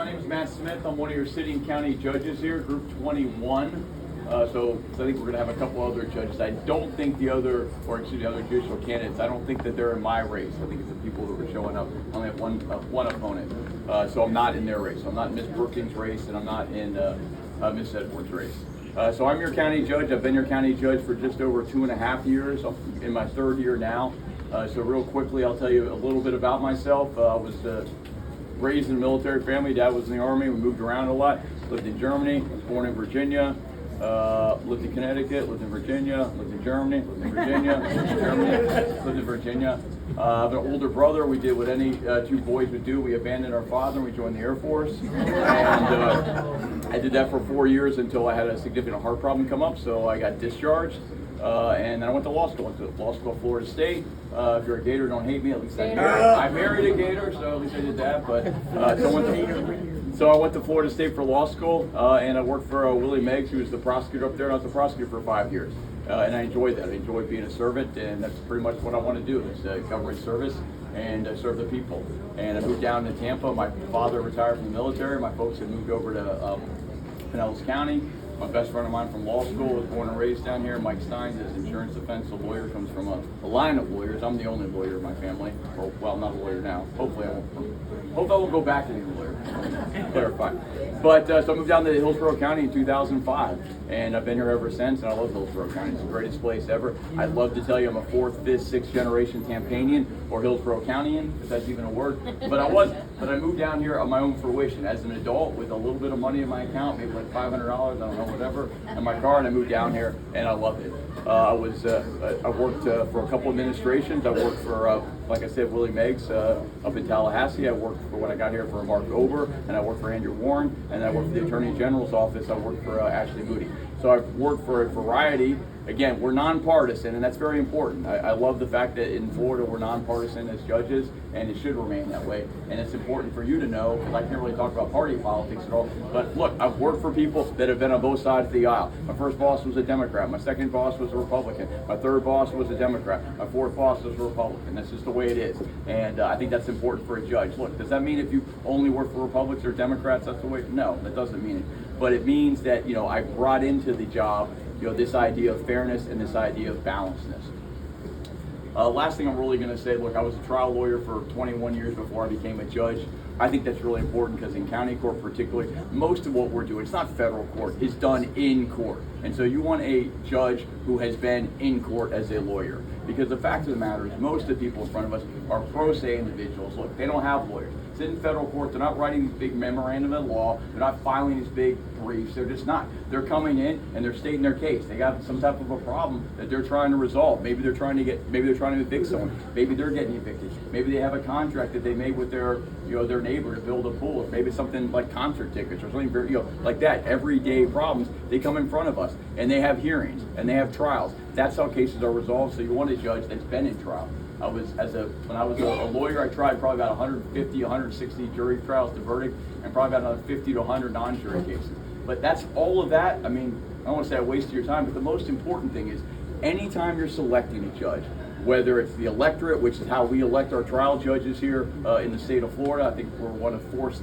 My name is Matt Smith. I'm one of your sitting county judges here, Group 21. So I think we're going to have a couple other judges. I don't think the other judicial candidates, I don't think that they're in my race. I think it's the people who are showing up. I only have one opponent. So I'm not in their race. So I'm not in Ms. Brookings' race, and I'm not in Ms. Edwards' race. So I'm your county judge. I've been your county judge for just over 2.5 years. I'm in my 3rd year now. So real quickly, I'll tell you a little bit about myself. I was raised in a military family. Dad was in the Army. We moved around a lot. Lived in Germany. Was born in Virginia. Lived in Connecticut. Lived in Virginia. Lived in Germany. Lived in Virginia. Lived in Germany. Lived in Virginia. I have an older brother. We did what any 2 boys would do. We abandoned our father and we joined the Air Force. And I did that for 4 years until I had a significant heart problem come up. So I got discharged. And then I went to law school. I went to law school at Florida State. If you're a Gator, don't hate me. At least I married a Gator, so at least I did that. But so I went to Florida State for law school, and I worked for Willie Meggs, who was the prosecutor up there. And I was the prosecutor for 5 years, and I enjoyed that. I enjoyed being a servant, and that's pretty much what I want to do: is government service and serve the people. And I moved down to Tampa. My father retired from the military. My folks had moved over to Pinellas County. My best friend of mine from law school was born and raised down here. Mike Stein is insurance defense, a lawyer, comes from a line of lawyers. I'm the only lawyer in my family. Or, well, not a lawyer now. Hopefully I won't go back to being a lawyer. Clarify. But so I moved down to Hillsborough County in 2005, and I've been here ever since, and I love Hillsborough County. It's the greatest place ever. I'd love to tell you I'm a 4th, 5th, 6th generation Tampanian or Hillsborough Countyan, if that's even a word. But I wasn't. But I moved down here on my own fruition as an adult with a little bit of money in my account, maybe like $500, I don't know, whatever, in my car, and I moved down here, and I loved it. I worked for a couple administrations. I worked for, like I said, Willie Meggs up in Tallahassee. I worked for, when I got here, for Mark Ober, and I worked for Andrew Warren, and I worked for the Attorney General's office. I worked for Ashley Moody. So I've worked for a variety. Again, we're nonpartisan, and that's very important. I love the fact that in Florida we're nonpartisan as judges, and it should remain that way. And it's important for you to know, because I can't really talk about party politics at all, but look, I've worked for people that have been on both sides of the aisle. My first boss was a Democrat. My second boss was a Republican. My third boss was a Democrat. My fourth boss was a Republican. That's just the way it is. And I think that's important for a judge. Look, does that mean if you only work for Republicans or Democrats, that's the way? No, that doesn't mean it. But it means that, I brought into the job this idea of fairness and this idea of balancedness. Last thing I'm really going to say, look, I was a trial lawyer for 21 years before I became a judge. I think that's really important because in county court particularly, most of what we're doing, it's not federal court, is done in court. And so you want a judge who has been in court as a lawyer. Because the fact of the matter is most of the people in front of us are pro se individuals. Look, they don't have lawyers. It's in federal court. They're not writing these big memorandum of law. They're not filing these big briefs. They're just not. They're coming in and they're stating their case. They got some type of a problem that they're trying to resolve. Maybe they're trying to evict someone. Maybe they're getting evicted. Maybe they have a contract that they made with their neighbor to build a pool. Or maybe it's something like concert tickets or something very, like that. Everyday problems. They come in front of us and they have hearings and they have trials. That's how cases are resolved. So you want a judge that's been in trial. When I was a lawyer, I tried probably about 150, 160 jury trials to verdict, and probably about another 50 to 100 non-jury cases. But that's all of that. I mean, I don't want to say I wasted your time, but the most important thing is anytime you're selecting a judge, whether it's the electorate, which is how we elect our trial judges here in the state of Florida. I think we're one of 5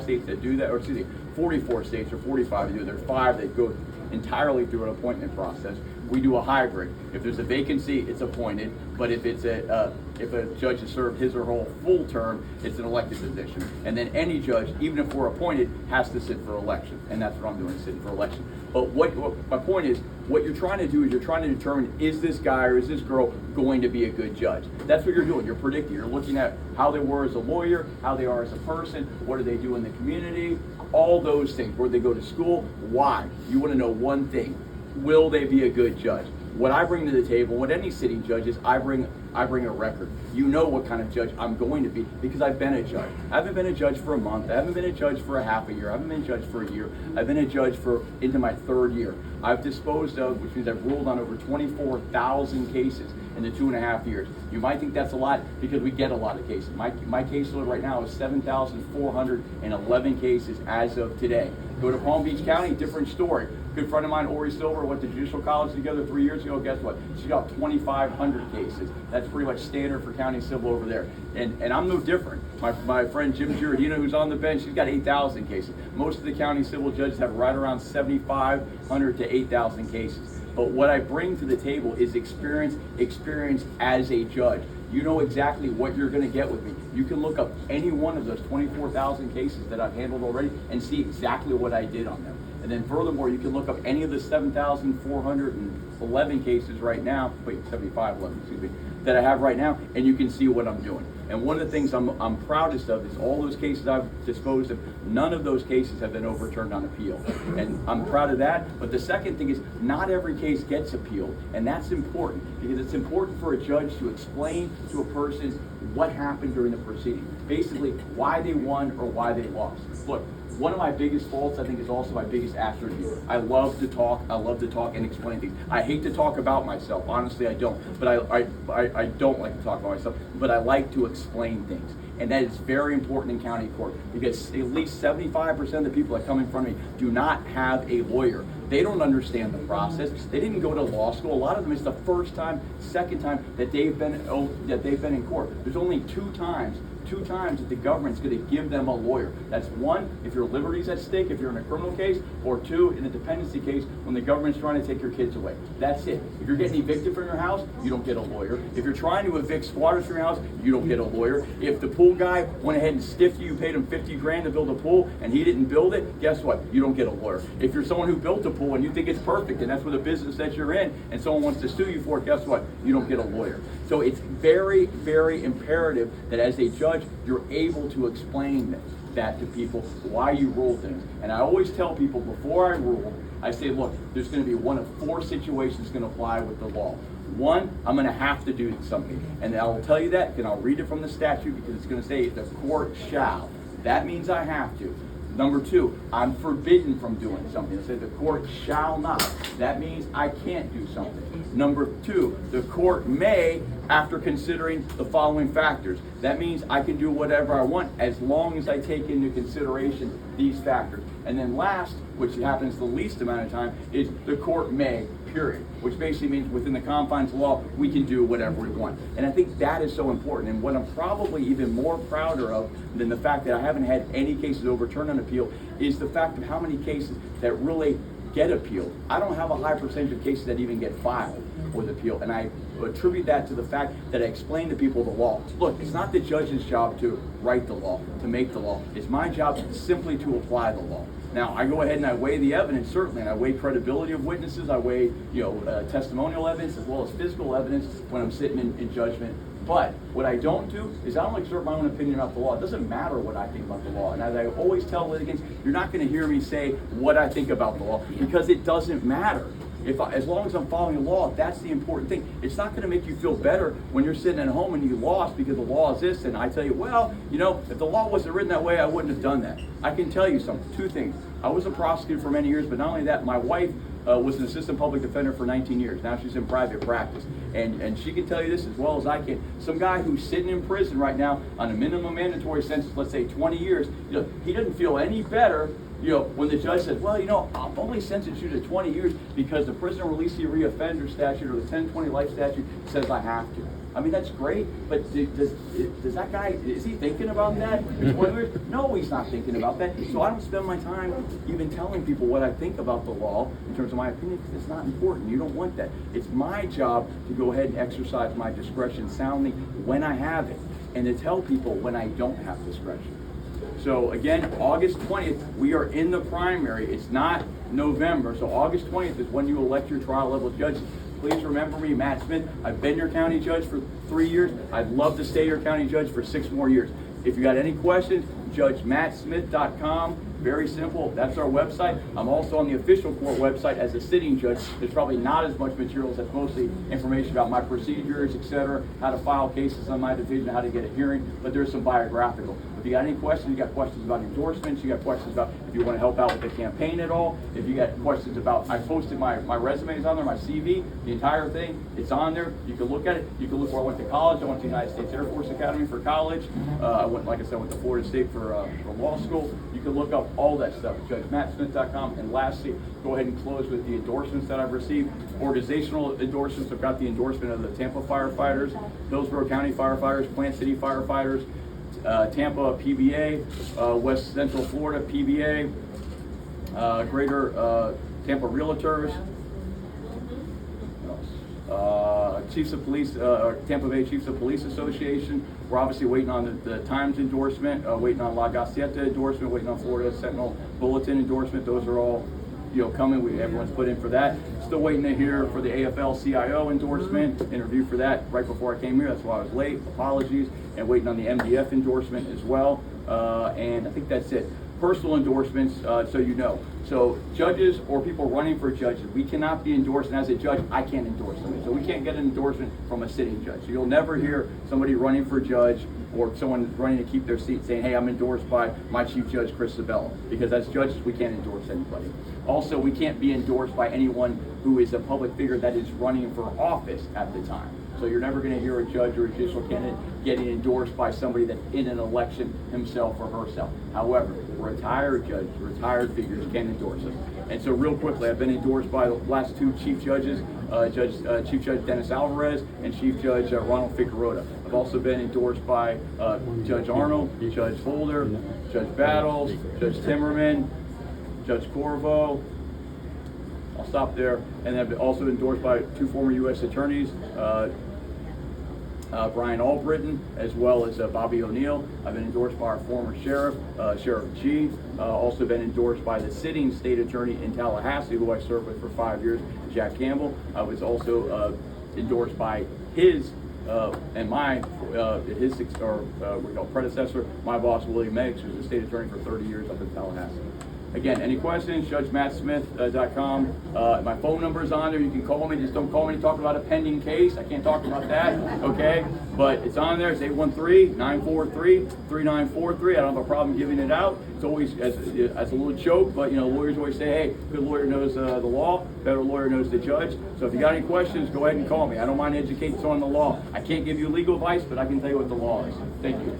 states that do that, or excuse me, 44 states or 45 that do it. There are 5 that go entirely through an appointment process. We do a hybrid. If there's a vacancy, it's appointed. But if it's if a judge has served his or her full term, it's an elected position. And then any judge, even if we're appointed, has to sit for election. And that's what I'm doing, sitting for election. But what my point is, what you're trying to do is you're trying to determine, is this guy or is this girl going to be a good judge? That's what you're doing. You're predicting. You're looking at how they were as a lawyer, how they are as a person, what do they do in the community, all those things. Where they go to school, why? You want to know one thing. Will they be a good judge? What I bring to the table, what any sitting judge is, I bring a record. You know what kind of judge I'm going to be because I've been a judge. I haven't been a judge for a month. I haven't been a judge for a half a year. I haven't been a judge for a year. I've been a judge into my 3rd year. I've disposed of, which means I've ruled on over 24,000 cases in the 2.5 years. You might think that's a lot because we get a lot of cases. My caseload right now is 7,411 cases as of today. Go to Palm Beach County, different story. Good friend of mine, Ori Silver, went to judicial college together 3 years ago. Guess what? She got 2,500 cases. That's pretty much standard for county civil over there. And I'm no different. My friend Jim Giordino, who's on the bench, he's got 8,000 cases. Most of the county civil judges have right around 7,500 to 8,000 cases. But what I bring to the table is experience as a judge. You know exactly what you're going to get with me. You can look up any one of those 24,000 cases that I've handled already and see exactly what I did on them. And then furthermore, you can look up any of the 7,411 cases right now, 7,511, excuse me, that I have right now, and you can see what I'm doing. And one of the things I'm proudest of is all those cases I've disposed of, none of those cases have been overturned on appeal. And I'm proud of that. But the second thing is not every case gets appealed. And that's important because it's important for a judge to explain to a person what happened during the proceeding. Basically, why they won or why they lost. Look, one of my biggest faults, I think, is also my biggest attribute. I love to talk and explain things. I hate to talk about myself. Honestly, I don't. But I don't like to talk about myself. But I like to explain things. And that is very important in county court because at least 75% of the people that come in front of me do not have a lawyer. They don't understand the process. They didn't go to law school. A lot of them, it's the first time, second time that they've been in court. There's only two times that the government's going to give them a lawyer. That's one, if your liberty's at stake, if you're in a criminal case, or two, in a dependency case, when the government's trying to take your kids away. That's it. If you're getting evicted from your house, you don't get a lawyer. If you're trying to evict squatters from your house, you don't get a lawyer. If the pool guy went ahead and stiffed you, paid him 50 grand to build a pool, and he didn't build it, guess what? You don't get a lawyer. If you're someone who built a pool and you think it's perfect, and that's what the business that you're in, and someone wants to sue you for it, guess what? You don't get a lawyer. So it's very, very imperative that as a judge, you're able to explain that to people, why you rule things. And I always tell people before I rule, I say, look, there's going to be one of four situations going to apply with the law. One, I'm going to have to do something. And I will tell you that, and I'll read it from the statute because it's going to say the court shall. That means I have to. Number two, I'm forbidden from doing something. It says the court shall not. That means I can't do something. Number two, the court may, after considering the following factors. That means I can do whatever I want as long as I take into consideration these factors. And then last, which happens the least amount of time, is the court may, period. Which basically means within the confines of law, we can do whatever we want. And I think that is so important. And what I'm probably even more prouder of than the fact that I haven't had any cases overturned on appeal is the fact of how many cases that really get appealed. I don't have a high percentage of cases that even get filed with appeal. And I attribute that to the fact that I explain to people the law. Look, it's not the judge's job to write the law, to make the law. It's my job simply to apply the law. Now, I go ahead and I weigh the evidence, certainly, and I weigh credibility of witnesses. I weigh, testimonial evidence as well as physical evidence when I'm sitting in judgment. But what I don't do is I don't exert my own opinion about the law. It doesn't matter what I think about the law. And as I always tell litigants, you're not going to hear me say what I think about the law because it doesn't matter. As long as I'm following the law, that's the important thing. It's not going to make you feel better when you're sitting at home and you lost because the law is this, and I tell you, well, if the law wasn't written that way, I wouldn't have done that. I can tell you two things. I was a prosecutor for many years, but not only that, my wife was an assistant public defender for 19 years. Now she's in private practice. And she can tell you this as well as I can. Some guy who's sitting in prison right now on a minimum mandatory sentence, let's say 20 years, he doesn't feel any better when the judge says, well, I've only sentenced you to 20 years because the Prisoner Release the Reoffender statute or the 1020 life statute says I have to. I mean, that's great, but does that guy, is he thinking about that? No, he's not thinking about that. So I don't spend my time even telling people what I think about the law in terms of my opinion because it's not important. You don't want that. It's my job to go ahead and exercise my discretion soundly when I have it and to tell people when I don't have discretion. So again, August 20th, we are in the primary. It's not November. So August 20th is when you elect your trial level judges. Please remember me, Matt Smith. I've been your county judge for 3 years. I'd love to stay your county judge for 6 more years. If you got any questions, judgemattsmith.com. Very simple. That's our website. I'm also on the official court website as a sitting judge. There's probably not as much materials. That's mostly information about my procedures, etc., how to file cases on my division, how to get a hearing, but there's some biographical. If you got any questions, you got questions about endorsements, you got questions about if you want to help out with the campaign at all, if you got questions about, I posted my resumes on there, my CV, the entire thing, it's on there. You can look at it. You can look where I went to college. I went to the United States Air Force Academy for college. I went, like I said, I went to Florida State for law school. You can look up all that stuff at judgematsmith.com. And lastly, go ahead and close with the endorsements that I've received. Organizational endorsements. I've got the endorsement of the Tampa firefighters, Hillsborough County firefighters, Plant City firefighters, Tampa PBA, West Central Florida PBA, Greater Tampa Realtors, Chiefs of Police, Tampa Bay Chiefs of Police Association. We're obviously waiting on the Times endorsement, waiting on La Gazzetta endorsement, waiting on Florida Sentinel Bulletin endorsement. Those are all, coming. Everyone's put in for that. Still waiting to hear for the AFL-CIO endorsement, interview for that right before I came here. That's why I was late. Apologies. And waiting on the MDF endorsement as well. And I think that's it. Personal endorsements, so you know. So judges or people running for judges, we cannot be endorsed, and as a judge, I can't endorse them. So we can't get an endorsement from a sitting judge. So you'll never hear somebody running for judge or someone running to keep their seat saying, hey, I'm endorsed by my Chief Judge, Chris Sabella, because as judges, we can't endorse anybody. Also, we can't be endorsed by anyone who is a public figure that is running for office at the time. So you're never going to hear a judge or a judicial candidate getting endorsed by somebody that's in an election himself or herself. However, retired judges, retired figures can endorse us. And so real quickly, I've been endorsed by the last two chief judges, Chief Judge Dennis Alvarez and Chief Judge Ronald Figueroa. I've also been endorsed by Judge Arnold, Judge Holder, Judge Battles, Judge Timmerman, Judge Corvo. I'll stop there. And I've also endorsed by two former U.S. attorneys, Brian Albritton, as well as Bobby O'Neill. I've been endorsed by our former sheriff, Sheriff G. Also been endorsed by the sitting state attorney in Tallahassee, who I served with for 5 years, Jack Campbell. I was also endorsed by his and my predecessor, my boss William Meggs, who's the state attorney for 30 years up in Tallahassee. Again, any questions, judgematsmith.com. My phone number is on there. You can call me. Just don't call me to talk about a pending case. I can't talk about that, okay? But it's on there. It's 813-943-3943. I don't have a problem giving it out. It's always as a little joke, but lawyers always say, hey, good lawyer knows the law, better lawyer knows the judge. So if you got any questions, go ahead and call me. I don't mind educating someone on the law. I can't give you legal advice, but I can tell you what the law is. Thank you.